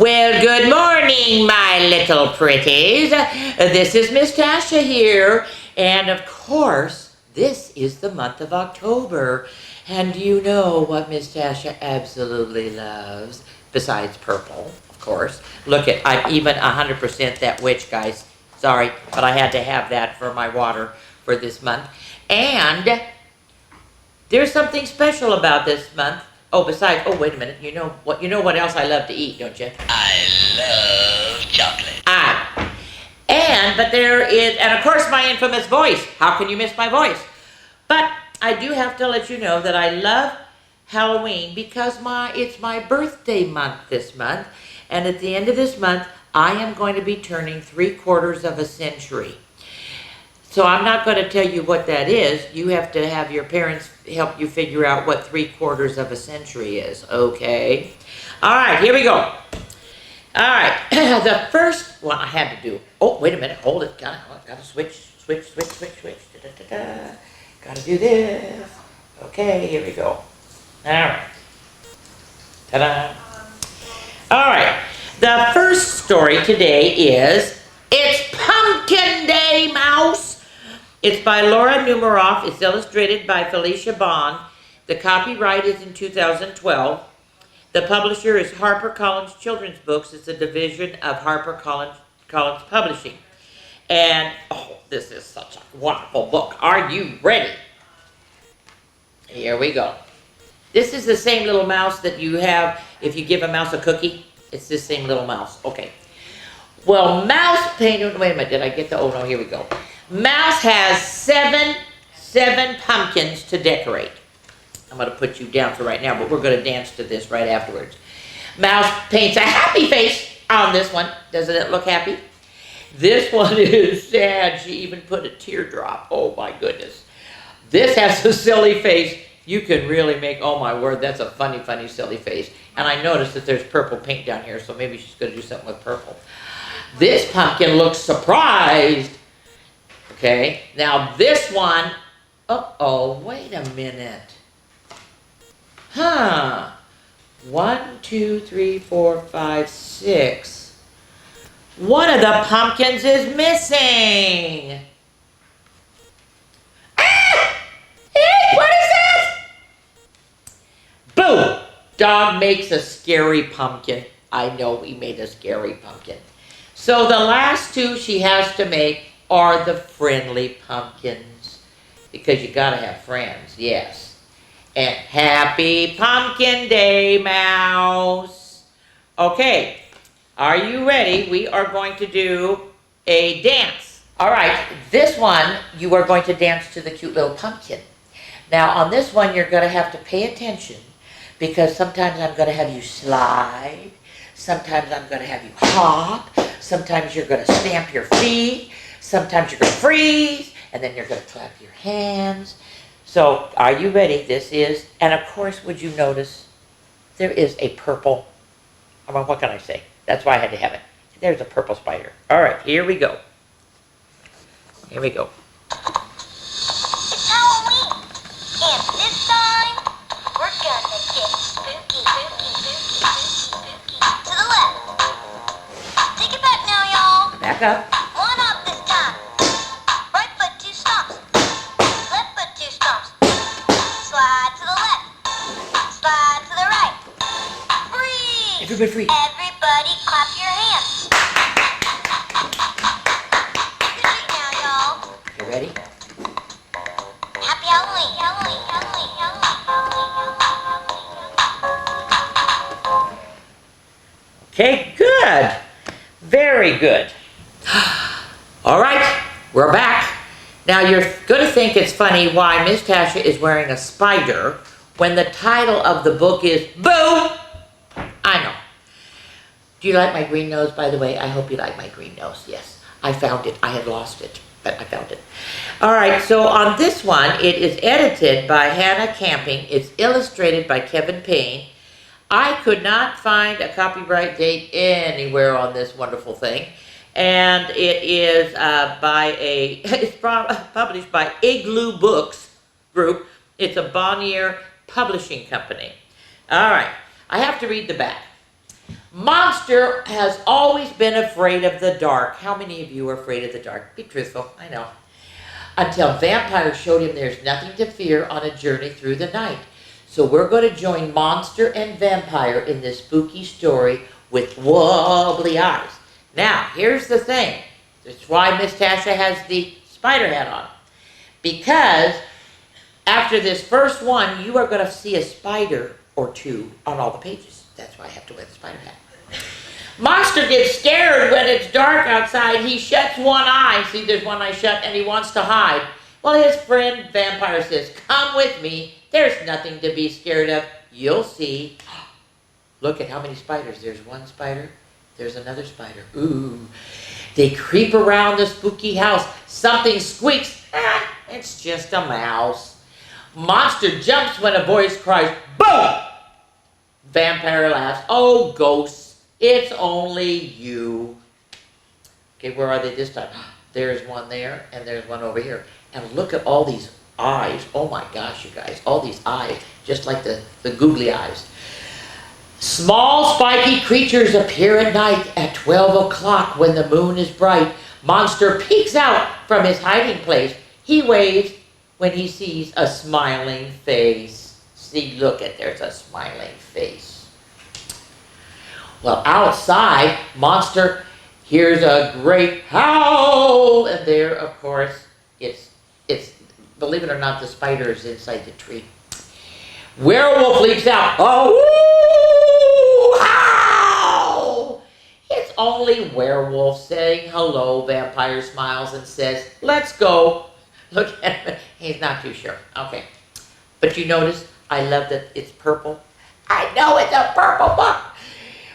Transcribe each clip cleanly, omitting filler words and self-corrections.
Well, good morning, my little pretties. This is Miss Tasha here, and of course, this is the month of October. And you know what Miss Tasha absolutely loves, besides purple, of course. Look at, I'm even 100% that witch, guys. Sorry, but I had to have that for my water for this month. And there's something special about this month. Oh, besides, oh, wait a minute. You know what else I love to eat, don't you? I love chocolate. But there is, and of course my infamous voice. How can you miss my voice? But I do have to let you know that I love Halloween because it's my birthday month this month. And at the end of this month, I am going to be turning 3/4 of a century. So I'm not going to tell you what that is. You have to have your parents help you figure out what 3/4 of a century is, okay? All right, here we go. All right, the first one I had to do. Oh, wait a minute, hold it. Gotta switch. Da-da-da-da. Gotta do this. Okay, here we go. All right. Ta-da. All right, the first story today is, it's Pumpkin Day, Mouse. It's by Laura Numeroff. It's illustrated by Felicia Bond. The copyright is in 2012. The publisher is HarperCollins Children's Books. It's a division of HarperCollins Publishing. And, oh, this is such a wonderful book. Are you ready? Here we go. This is the same little mouse that you have if you give a mouse a cookie. It's this same little mouse. Okay. Well, Mouse painted, wait a minute, did I get the, oh no, here we go. Mouse has seven pumpkins to decorate. I'm going to put you down for right now, but we're going to dance to this right afterwards. Mouse paints a happy face on this one. Doesn't it look happy? This one is sad. She even put a teardrop. Oh my goodness. This has a silly face. You can really make, oh my word, that's a funny, funny, silly face. And I noticed that there's purple paint down here, so maybe she's going to do something with purple. This pumpkin looks surprised. Okay, now this one, uh-oh, wait a minute. Huh. 1, 2, 3, 4, 5, 6. One of the pumpkins is missing. Ah! Hey, what is that? Boom! Dog makes a scary pumpkin. I know we made a scary pumpkin. So the last two she has to make are the friendly pumpkins. Because you gotta have friends, yes. And happy Pumpkin Day, Mouse. Okay, are you ready? We are going to do a dance. All right, this one, you are going to dance to the cute little pumpkin. Now on this one, you're gonna have to pay attention because sometimes I'm gonna have you slide. Sometimes I'm gonna have you hop. Sometimes you're gonna stamp your feet. Sometimes you're going to freeze, and then you're going to clap your hands. So, are you ready? This is, and of course, would you notice, there is a purple, I mean, what can I say? That's why I had to have it. There's a purple spider. All right, here we go. Here we go. It's Halloween, and this time, we're gonna get spooky. To the left. Take it back now, y'all. Back up. Everybody free. Everybody clap your hands. Good night now, y'all. You ready? Happy Halloween. Okay, good. Very good. All right, we're back. Now you're going to think it's funny why Miss Tasha is wearing a spider when the title of the book is Boo! I know. Do you like my green nose, by the way? I hope you like my green nose. Yes, I found it. I had lost it, but I found it. All right, so on this one, it is edited by Hannah Camping. It's illustrated by Kevin Payne. I could not find a copyright date anywhere on this wonderful thing. And it is it's published by Igloo Books Group. It's a Bonnier publishing company. All right, I have to read the back. Monster has always been afraid of the dark. How many of you are afraid of the dark? Be truthful, I know. Until Vampire showed him there's nothing to fear on a journey through the night. So we're going to join Monster and Vampire in this spooky story with wobbly eyes. Now, here's the thing. That's why Miss Tasha has the spider hat on. Because after this first one, you are going to see a spider or two on all the pages. That's why I have to wear the spider hat. Monster gets scared when it's dark outside. He shuts one eye. See, there's one eye shut, and he wants to hide. Well, his friend Vampire says, come with me. There's nothing to be scared of. You'll see. Look at how many spiders. There's one spider. There's another spider. Ooh. They creep around the spooky house. Something squeaks. Ah, it's just a mouse. Monster jumps when a voice cries, boom! Vampire laughs. Oh, ghosts, it's only you. Okay, where are they this time? There's one there, and there's one over here. And look at all these eyes. Oh my gosh, you guys, all these eyes, just like the googly eyes. Small spiky creatures appear at night at 12 o'clock when the moon is bright. Monster peeks out from his hiding place. He waves when he sees a smiling face. See, look at, there's a smiling face. Well, outside, Monster hears a great howl. And there, of course, it's believe it or not, the spider is inside the tree. Werewolf leaps out. Oh, howl! It's only Werewolf saying hello. Vampire smiles and says, let's go. Look at him. He's not too sure. Okay. But you notice, I love that it's purple. I know it's a purple book.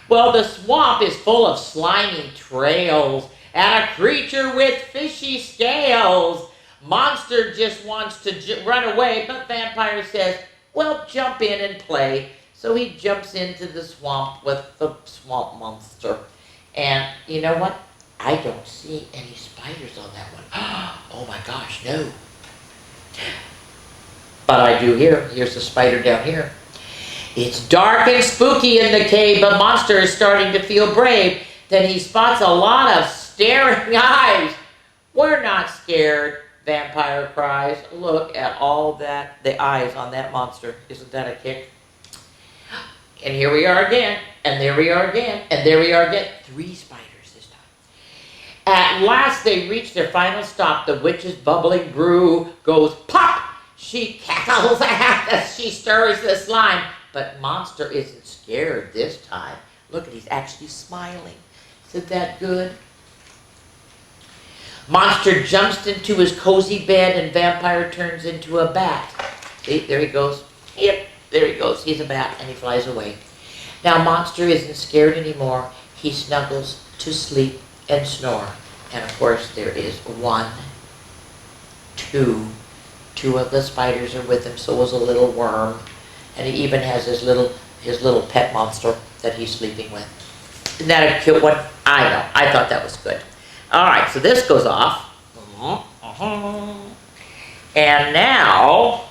Well, the swamp is full of slimy trails and a creature with fishy scales. Monster just wants to run away, but Vampire says, well, jump in and play. So he jumps into the swamp with the swamp monster. And you know what? I don't see any spiders on that one. Oh my gosh, no. But I do here. Here's the spider down here. It's dark and spooky in the cave, but Monster is starting to feel brave. Then he spots a lot of staring eyes. We're not scared, Vampire cries. Look at all that, the eyes on that monster. Isn't that a kick? And here we are again, and there we are again, and there we are again. 3 spiders this time. At last they reach their final stop. The witch's bubbling brew goes pop. She cackles as she stirs the slime. But Monster isn't scared this time. Look at, he's actually smiling. Isn't that good? Monster jumps into his cozy bed and Vampire turns into a bat. See, there he goes. Yep, there he goes. He's a bat and he flies away. Now Monster isn't scared anymore. He snuggles to sleep and snore. And of course there is 1, 2. 2 of the spiders are with him, so was a little worm. And he even has his little pet monster that he's sleeping with. Isn't that a cute one? I know. I thought that was good. All right, so this goes off. And now,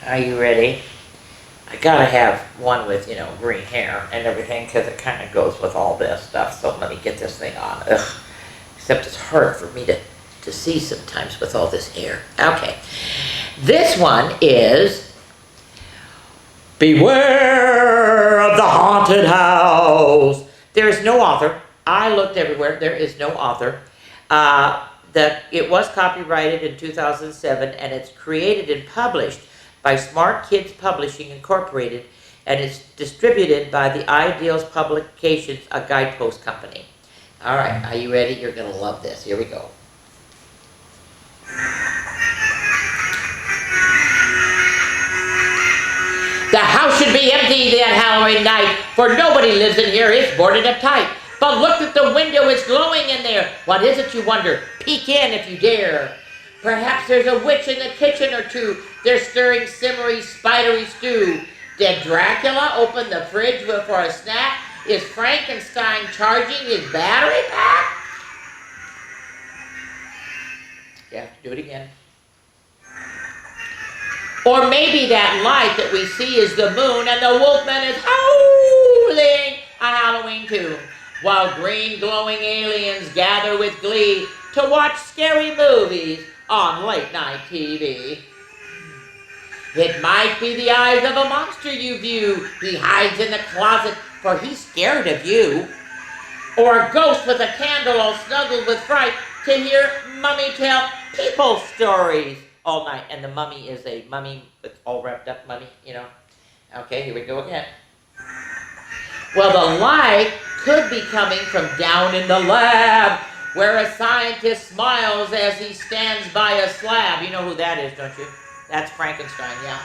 are you ready? I gotta have one with, green hair and everything because it kind of goes with all this stuff. So let me get this thing on. Ugh. Except it's hard for me to see sometimes with all this hair. Okay. This one is Beware of the Haunted House. There is no author. I looked everywhere. There is no author. It was copyrighted in 2007, and it's created and published by Smart Kids Publishing Incorporated, and it's distributed by the Ideals Publications, a guidepost company. All right, are you ready? You're going to love this. Here we go. The house should be empty that Halloween night, for nobody lives in here. It's boarded up tight. But look at the window, it's glowing in there. What is it, you wonder? Peek in if you dare. Perhaps there's a witch in the kitchen or two. They're stirring simmery, spidery stew. Did Dracula open the fridge for a snack? Is Frankenstein charging his battery pack? You have to do it again. Or maybe that light that we see is the moon and the wolfman is howling a Halloween tune, while green glowing aliens gather with glee to watch scary movies on late night TV. It might be the eyes of a monster you view. He hides in the closet for he's scared of you. Or a ghost with a candle all snuggled with fright to hear mummy tell people stories all night. And the mummy is a mummy with all wrapped up mummy, you know. Okay, here we go again. Well, the light could be coming from down in the lab, where a scientist smiles as he stands by a slab. You know who that is, don't you? That's Frankenstein, yeah.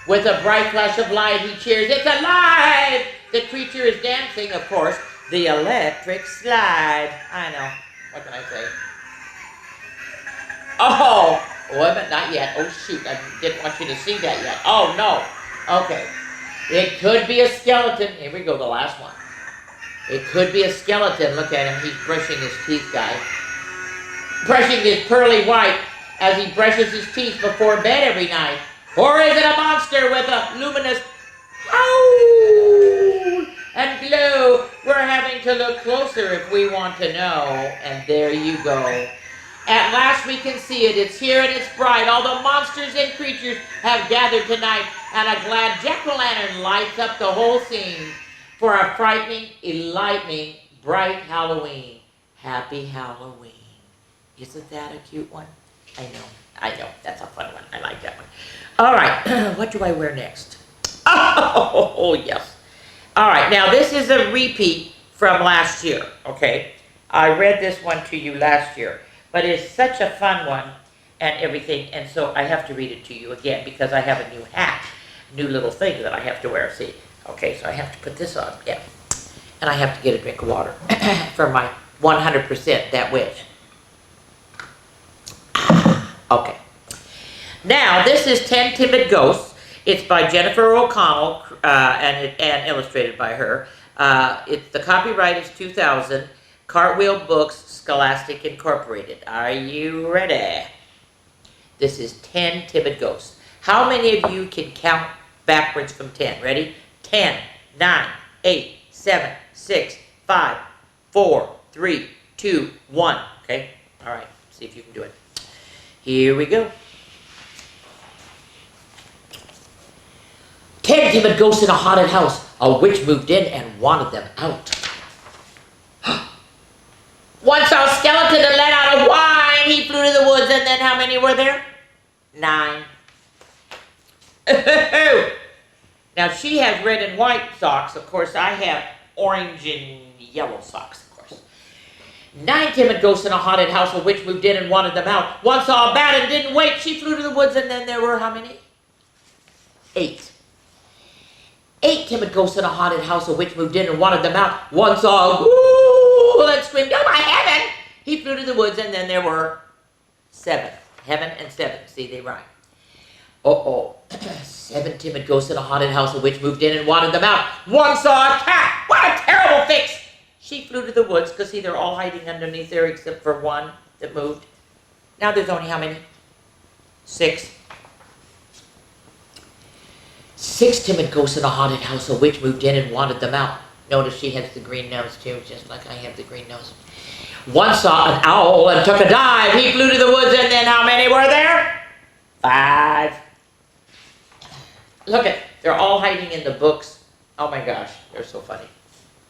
With a bright flash of light, he cheers, "It's alive!" The creature is dancing, of course, the electric slide. I know. What can I say? Oh, wait a minute, not yet. Oh, shoot, I didn't want you to see that yet. Oh, no. Okay. It could be a skeleton. Here we go, the last one. It could be a skeleton. Look at him. He's brushing his teeth, guys. Brushing his pearly white as he brushes his teeth before bed every night. Or is it a monster with a luminous howl and glow? We're having to look closer if we want to know. And there you go. At last we can see it. It's here and it's bright. All the monsters and creatures have gathered tonight, and a glad jack-o'-lantern lights up the whole scene for a frightening, enlightening, bright Halloween. Happy Halloween. Isn't that a cute one? I know. That's a fun one. I like that one. All right, what do I wear next? Oh, yes. All right, now this is a repeat from last year, okay? I read this one to you last year, but it's such a fun one and everything, and so I have to read it to you again because I have a new hat, new little thing that I have to wear, see? Okay, so I have to put this on, yeah. And I have to get a drink of water for my 100% that wish. Okay. Now, this is 10 Timid Ghosts. It's by Jennifer O'Connell and illustrated by her. The copyright is 2000. Cartwheel Books, Scholastic Incorporated. Are you ready? This is 10 Timid Ghosts. How many of you can count backwards from 10? Ready? 10, 9, 8, 7, 6, 5, 4, 3, 2, 1. Okay? All right. See if you can do it. Here we go. 10 timid ghosts in a haunted house. A witch moved in and wanted them out. One saw a skeleton and let out a whine. He flew to the woods, and then how many were there? 9. Now she has red and white socks. Of course, I have orange and yellow socks, of course. 9 timid ghosts in a haunted house. A witch moved in and wanted them out. One saw a bat and didn't wait. She flew to the woods, and then there were how many? 8. 8 timid ghosts in a haunted house. A witch moved in and wanted them out. One saw a whoo and screamed, "Oh my heaven!" He flew to the woods, and then there were 7. Heaven and 7. See, they rhyme. 7 timid ghosts in a haunted house. A witch moved in and wanted them out. One saw a cat. What a terrible fix! She flew to the woods, because see, they're all hiding underneath there except for one that moved. Now there's only how many? 6. 6 timid ghosts in a haunted house. A witch moved in and wanted them out. Notice she has the green nose too, just like I have the green nose. One saw an owl and took a dive. He flew to the woods, and then how many were there? 5. Look at, they're all hiding in the books. Oh my gosh, they're so funny.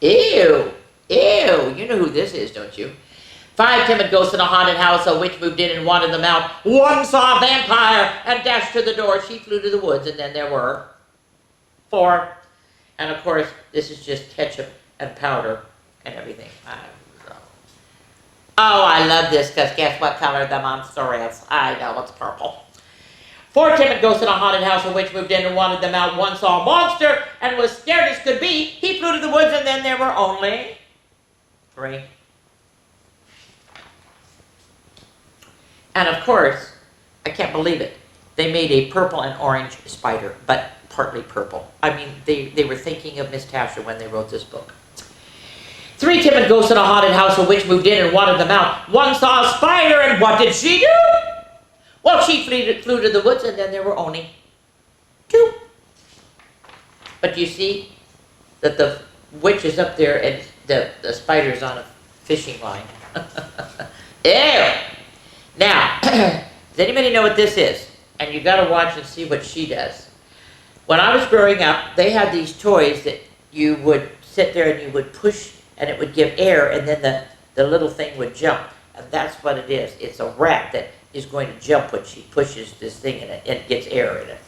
Ew, ew, you know who this is, don't you? 5 timid ghosts in a haunted house. A witch moved in and wanted them out. One saw a vampire and dashed to the door. She flew to the woods, and then there were 4. And of course, this is just ketchup and powder and everything. Oh, I love this, because guess what color the monster is? I know, it's purple. 4 timid ghosts in a haunted house. A witch moved in and wanted them out. One saw a monster and was scared as could be. He flew to the woods, and then there were only 3. And of course, I can't believe it, they made a purple and orange spider, but partly purple. I mean, they were thinking of Miss Tasha when they wrote this book. 3 timid ghosts in a haunted house. A witch moved in and wanted them out. One saw a spider, and what did she do? Well, she flew to the woods, and then there were only Toop. But you see that the witch is up there and the spider's on a fishing line. Ew! Now, does anybody know what this is? And you gotta watch and see what she does. When I was growing up, they had these toys that you would sit there and you would push and it would give air and then the little thing would jump. And that's what it is. It's a rat that is going to jump when she pushes this thing in it and it gets air in it.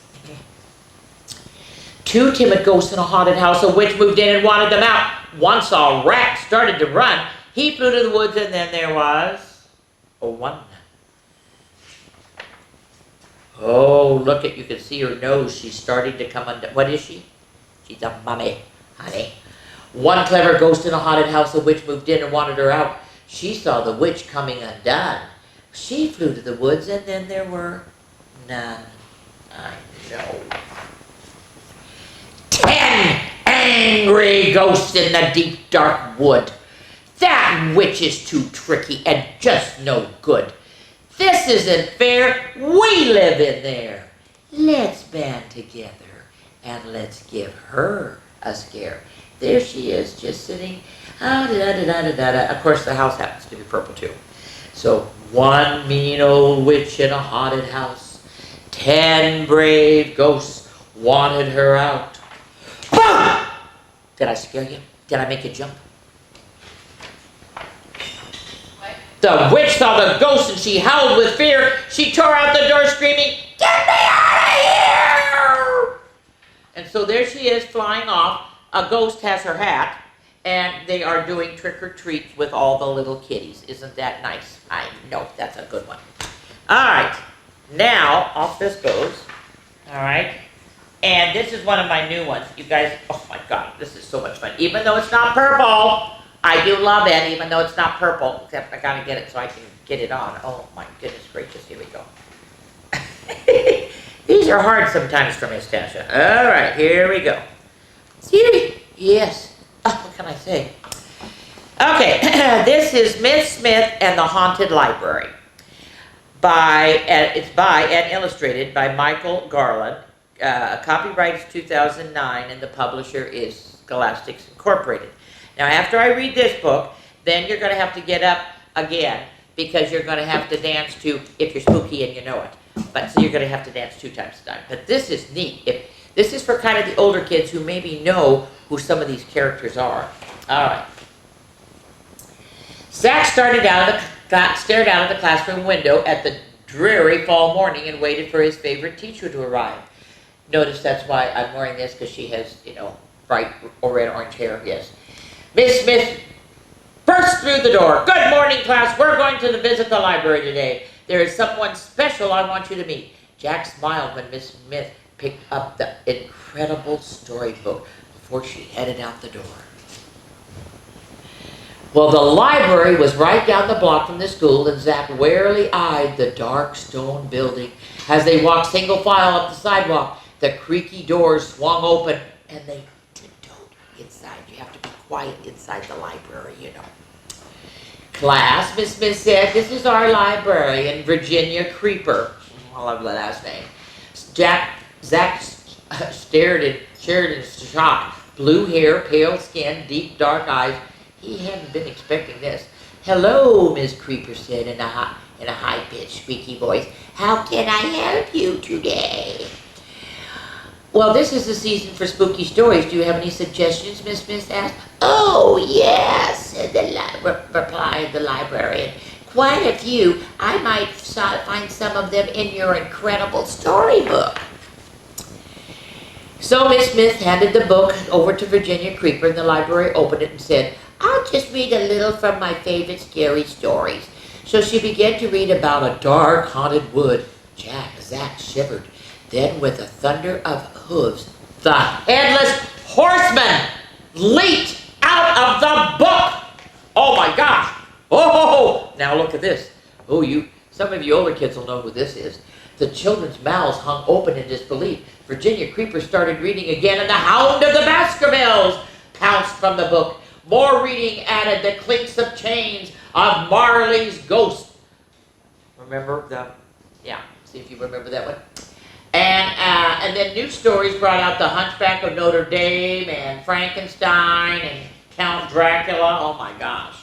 Two timid ghosts in a haunted house. A witch moved in and wanted them out. One saw a rat, started to run. He flew to the woods and then there was a one. Oh, look at, you can see her nose. She's starting to come undone. What is she? She's a mummy, honey. One clever ghost in a haunted house. A witch moved in and wanted her out. She saw the witch coming undone. She flew to the woods and then there were none. I know. 10 angry ghosts in the deep dark wood. That witch is too tricky and just no good. This isn't fair. We live in there. Let's band together and let's give her a scare. There she is, just sitting. Of course, the house happens to be purple too. So, one mean old witch in a haunted house. 10 brave ghosts wanted her out. Boom! Did I scare you? Did I make you jump? The witch saw the ghost and she howled with fear. She tore out the door screaming, "Get me out of here!" And so there she is flying off. A ghost has her hat and they are doing trick or treat with all the little kitties. Isn't that nice? I know, that's a good one. All right, now off this goes. All right, and this is one of my new ones. You guys, oh my God, this is so much fun. Even though it's not purple, I do love it, even though it's not purple, except I gotta get it so I can get it on. Oh my goodness gracious, here we go. These are hard sometimes for Miss Tasha. All right, here we go. See? Yes. Oh, what can I say? Okay, this is Miss Smith and the Haunted Library. It's by and illustrated by Michael Garland. Copyright is 2009 and the publisher is Scholastics Incorporated. Now, after I read this book, then you're going to have to get up again because you're going to have to dance to If You're Spooky and You Know It. But so you're going to have to dance 2 times a time. But this is neat. This is for kind of the older kids who maybe know who some of these characters are. All right. Zach stared out of the classroom window at the dreary fall morning and waited for his favorite teacher to arrive. Notice that's why I'm wearing this, because she has, bright or red orange hair, yes. Miss Smith burst through the door. "Good morning, class. We're going to visit the library today. There is someone special I want you to meet." Jack smiled when Miss Smith picked up the incredible storybook before she headed out the door. Well, the library was right down the block from the school, and Zach warily eyed the dark stone building. As they walked single file up the sidewalk, the creaky doors swung open, and they tiptoed inside. You have to be quiet inside the library, "Class," Miss Smith said, "this is our librarian, Virginia Creeper." I love the last name. Zach stared in shock. Blue hair, pale skin, deep dark eyes. He hadn't been expecting this. "Hello," Miss Creeper said in a high-pitched, squeaky voice. "How can I help you today?" "Well, this is the season for spooky stories. Do you have any suggestions?" Miss Smith asked. "Oh, yes," replied the librarian. "Quite a few. I might find some of them in your incredible storybook." So Miss Smith handed the book over to Virginia Creeper, and the library opened it and said, "I'll just read a little from my favorite scary stories." So she began to read about a dark, haunted wood. Zach shivered. Then, with a thunder of hooves, the Headless Horseman leaped out of the book. Oh my gosh! Oh! Now look at this. Oh, some of you older kids will know who this is. The children's mouths hung open in disbelief. Virginia Creeper started reading again, and the Hound of the Baskervilles pounced from the book. More reading added the clinks of chains of Marley's Ghost. Remember see if you remember that one. And And then new stories brought out the Hunchback of Notre Dame and Frankenstein and Count Dracula. Oh my gosh.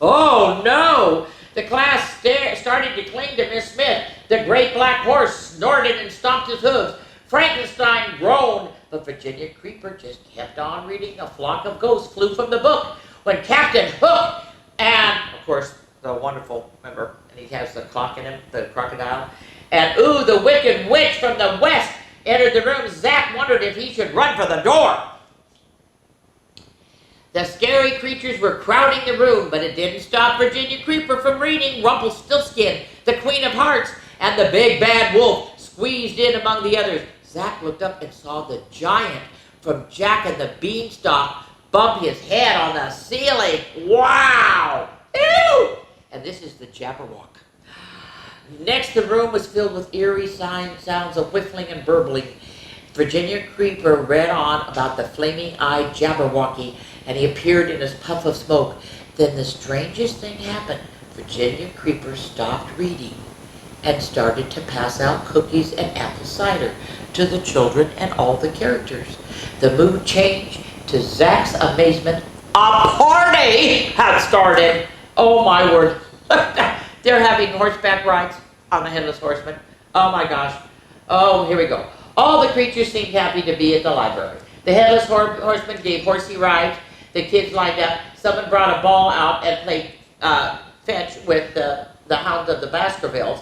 Oh no! The class started to cling to Miss Smith. The great black horse snorted and stomped his hooves. Frankenstein groaned, but Virginia Creeper just kept on reading. A flock of ghosts flew from the book when Captain Hook and, of course, the wonderful, remember, and he has the clock in him, the crocodile, and ooh, the wicked witch from the west entered the room. Zack wondered if he should run for the door. The scary creatures were crowding the room, but it didn't stop Virginia Creeper from reading. Rumpelstiltskin, the Queen of Hearts, and the Big Bad Wolf squeezed in among the others. Zack looked up and saw the giant from Jack and the Beanstalk bump his head on the ceiling. Wow! Ew! And this is the Jabberwock. Next, the room was filled with eerie sounds of whistling and burbling. Virginia Creeper read on about the flaming-eyed Jabberwocky, and he appeared in his puff of smoke. Then the strangest thing happened. Virginia Creeper stopped reading and started to pass out cookies and apple cider to the children and all the characters. The mood changed. To Zack's amazement, a party had started. Oh my word. They're having horseback rides on the Headless Horseman. Oh my gosh. Oh, here we go. All the creatures seemed happy to be at the library. The Headless Horseman gave horsey rides. The kids lined up. Someone brought a ball out and played fetch with the Hound of the Baskervilles.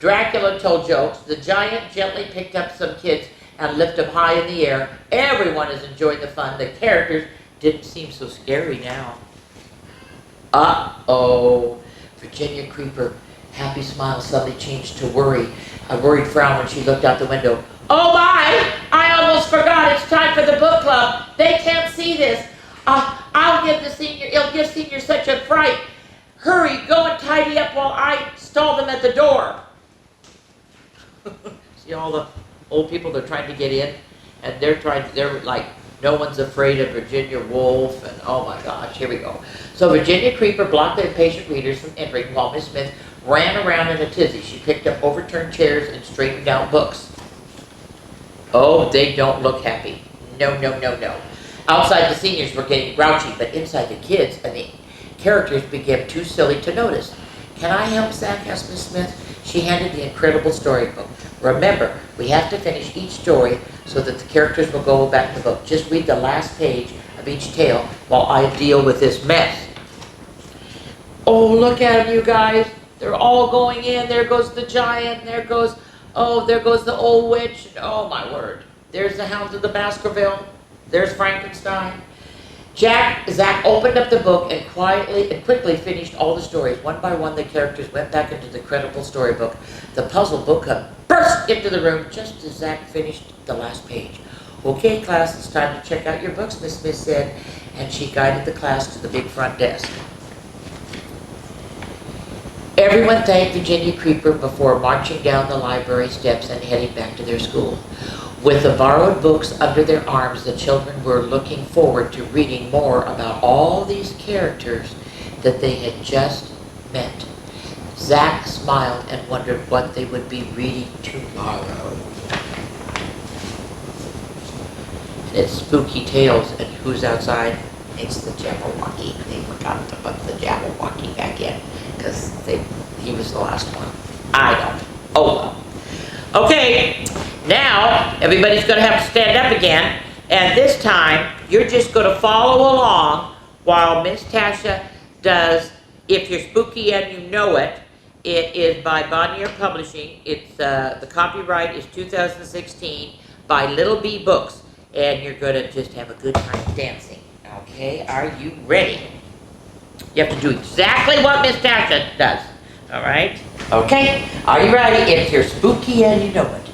Dracula told jokes. The giant gently picked up some kids and lifted them high in the air. Everyone is enjoying the fun. The characters didn't seem so scary now. Uh-oh. Virginia Creeper, happy smile suddenly changed to worry. A worried frown when she looked out the window. Oh my! I almost forgot. It's time for the book club. They can't see this. It'll give seniors such a fright. Hurry, go and tidy up while I stall them at the door. See all the old people, they're trying to get in, and they're like, no one's afraid of Virginia Woolf, and oh my gosh, here we go. So Virginia Creeper blocked the impatient readers from entering while Miss Smith ran around in a tizzy. She picked up overturned chairs and straightened out books. Oh, they don't look happy. No, no, no, no. Outside, the seniors were getting grouchy, but inside, the kids and the characters became too silly to notice. Can I help, Zack? Asked Miss Smith. She handed the incredible storybook. Remember, we have to finish each story so that the characters will go back to the book. Just read the last page of each tale while I deal with this mess. Oh, look at them, you guys. They're all going in. There goes the giant. There goes the old witch. Oh, my word. There's the Hounds of the Baskerville. There's Frankenstein. Zack opened up the book and quickly finished all the stories. One by one, the characters went back into the credible storybook. The puzzle book burst into the room just as Zack finished the last page. Okay, class, it's time to check out your books, Miss Smith said, and she guided the class to the big front desk. Everyone thanked Virginia Creeper before marching down the library steps and heading back to their school. With the borrowed books under their arms, the children were looking forward to reading more about all these characters that they had just met. Zack smiled and wondered what they would be reading tomorrow. And it's spooky tales, and who's outside? It's the Jabberwocky. They forgot to put the Jabberwocky back in because he was the last one. I don't. Oh well. Okay, now everybody's going to have to stand up again, and this time you're just going to follow along while Miss Tasha does If You're Spooky and You Know It. It is by Bonnier Publishing. It's the copyright is 2016 by Little B Books, and you're going to just have a good time dancing. Okay, are you ready? You have to do exactly what Miss Tasha does. All right? Okay, are you ready? If you're spooky and you know it.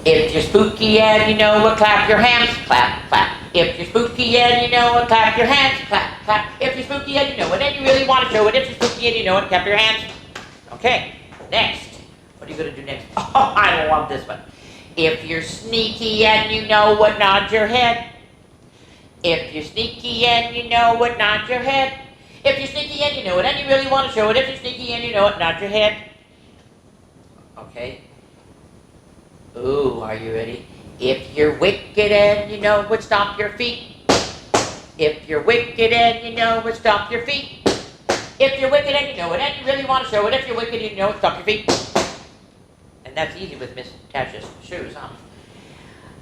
If you're spooky and you know it, clap your hands, clap, clap. If you're spooky and you know it, clap your hands, clap, clap. If you're spooky and you know it, and you really want to show it, if you're spooky and you know it, clap your hands. Okay, next. What are you going to do next? Oh, I don't want this one. If you're sneaky and you know it, nod your head. If you're sneaky and you know it, nod your head. If you're sneaky and you know it, and you really want to show it, if you're sneaky and you know it, nod your head. Okay. Ooh, are you ready? If you're wicked and you know it, stomp your feet. If you're wicked and you know it, stomp your feet. If you're wicked and you know it, and you really want to show it, if you're wicked and you know it, stomp your feet. And that's easy with Miss Tasha's shoes, huh?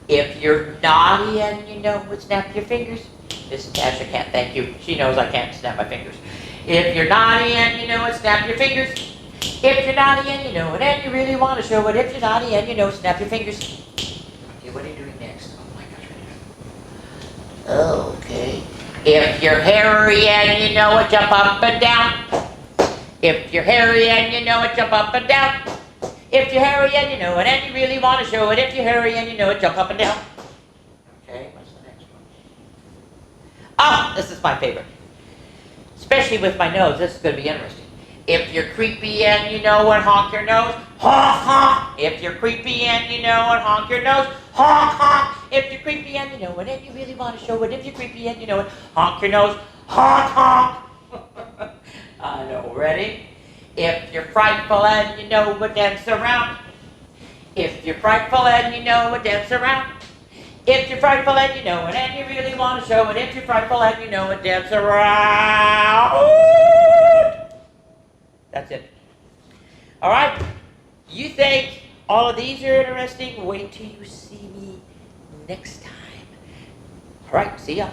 If you're naughty and you know it, snap your fingers. Miss Tasha can't thank you. She knows I can't snap my fingers. If you're naughty and you know it, snap your fingers. If you're naughty and you know it, and you really want to show it, if you're naughty and you know it, snap your fingers. Okay, what are you doing next? Oh my gosh. Okay. If you're hairy and you know it, jump up and down. If you're hairy and you know it, jump up and down. If you're hairy and you know it, and you really want to show it, if you're hairy and you know it, jump up and down. Okay, what's the next one? Oh, this is my favorite. Especially with my nose, this is going to be interesting. If you're creepy and you know it, honk your nose, honk, honk. If you're creepy and you know it, honk your nose, honk, honk. If you're creepy and you know it, and you really want to show it, if you're creepy and you know it, honk your nose, honk, honk. I know, ready? If you're frightful and you know it, dance around. If you're frightful and you know it, dance around. If you're frightful and you know it, and you really want to show it, if you're frightful and you know it, dance around. That's it. All right. You think all of these are interesting? Wait till you see me next time. All right. See ya.